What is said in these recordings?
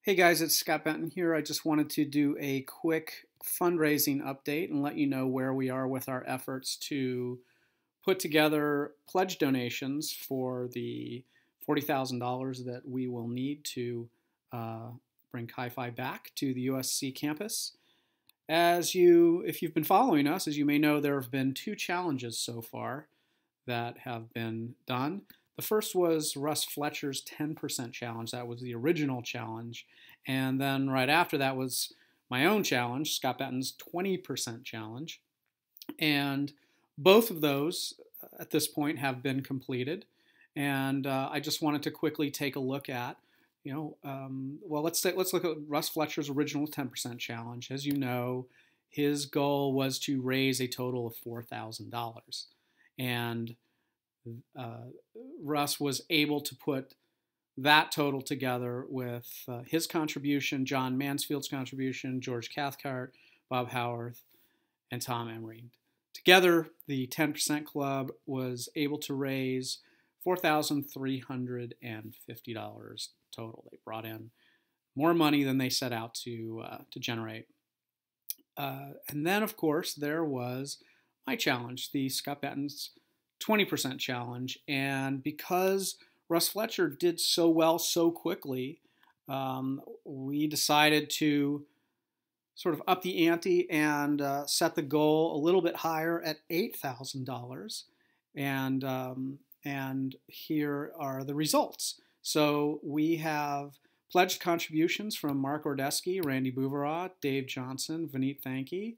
Hey guys, it's Scott Benton here. I just wanted to do a quick fundraising update and let you know where we are with our efforts to put together pledge donations for the $40,000 that we will need to bring Chi-Fi back to the USC campus. If you've been following us, as you may know, there have been two challenges so far that have been done. The first was Russ Fletcher's 10% challenge. That was the original challenge. And then right after that was my own challenge, Scott Benton's 20% challenge. And both of those at this point have been completed. And I just wanted to quickly take a look at, let's look at Russ Fletcher's original 10% challenge. As you know, his goal was to raise a total of $4,000. And Russ was able to put that total together with his contribution, John Mansfield's contribution, George Cathcart, Bob Howarth, and Tom Emery. Together, the 10% Club was able to raise $4,350 total. They brought in more money than they set out to generate. And then, of course, there was my challenge, the Scott Benton's 20% challenge. And because Russ Fletcher did so well so quickly, we decided to sort of up the ante and set the goal a little bit higher at $8,000. And here are the results. So we have pledged contributions from Mark Ordesky, Randy Bouvera, Dave Johnson, Vineet Thankey,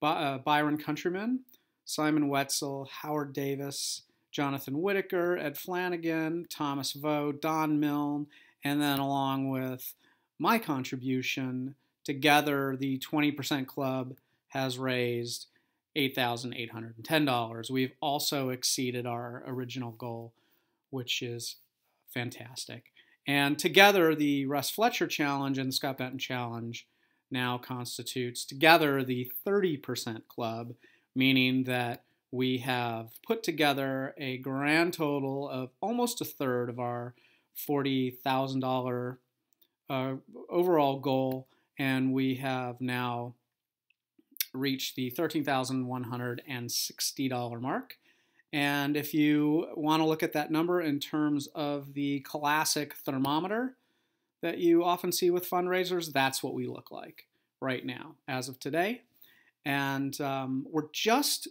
Byron Countryman, Simon Wetzel, Howard Davis, Jonathan Whitaker, Ed Flanagan, Thomas Vo, Don Milne, and then along with my contribution, together the 20% Club has raised $8,810. We've also exceeded our original goal, which is fantastic. And together, the Russ Fletcher Challenge and the Scott Benton Challenge now constitutes together the 30% Club, meaning that we have put together a grand total of almost a third of our $40,000 overall goal, and we have now reached the $13,160 mark. And if you want to look at that number in terms of the classic thermometer that you often see with fundraisers, that's what we look like right now as of today. And we're just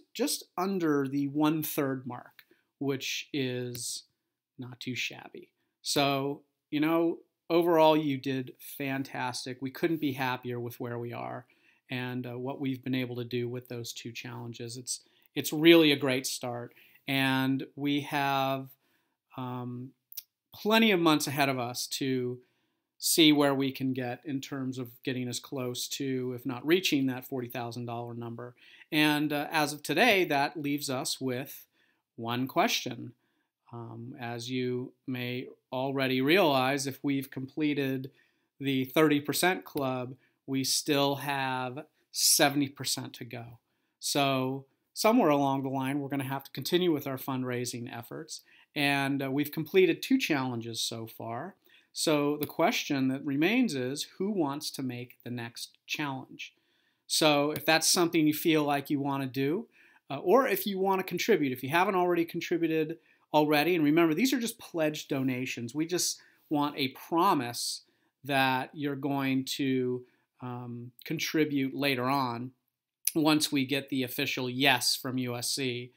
under the 1/3 mark, which is not too shabby. So, overall, you did fantastic. We couldn't be happier with where we are and what we've been able to do with those two challenges. It's really a great start. And we have plenty of months ahead of us to see where we can get in terms of getting as close to, if not reaching, that $40,000 number. And as of today, that leaves us with one question. As you may already realize, if we've completed the 30% Club, we still have 70% to go. So somewhere along the line, we're going to have to continue with our fundraising efforts. And we've completed two challenges so far. So the question that remains is, who wants to make the next challenge? So if that's something you feel like you want to do, or if you want to contribute, if you haven't already contributed already, and remember, these are just pledged donations. We just want a promise that you're going to contribute later on once we get the official yes from USC.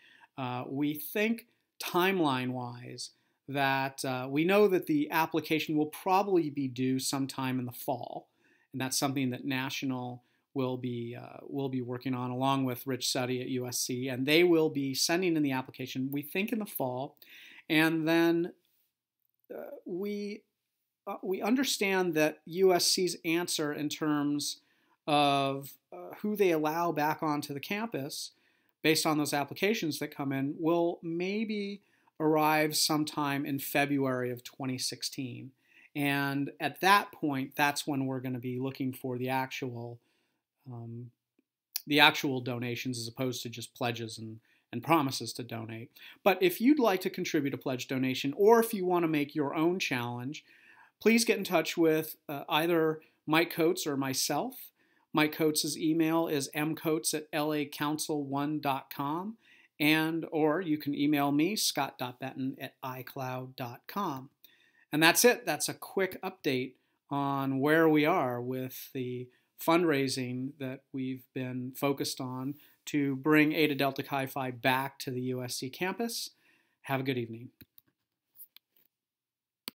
We think timeline-wise, that we know that the application will probably be due sometime in the fall, and that's something that National will be working on along with Rich Suddy at USC, and they will be sending in the application, we think, in the fall. And then we understand that USC's answer in terms of who they allow back onto the campus based on those applications that come in will maybe arrive sometime in February of 2016. And at that point, that's when we're going to be looking for the actual donations as opposed to just pledges and promises to donate. But if you'd like to contribute a pledge donation, or if you want to make your own challenge, please get in touch with either Mike Coates or myself. Mike Coates' email is mcoates@lacouncil1.com, or you can email me, scott.benton@icloud.com. And that's it. That's a quick update on where we are with the fundraising that we've been focused on to bring Eta Delta Chi Phi back to the USC campus. Have a good evening.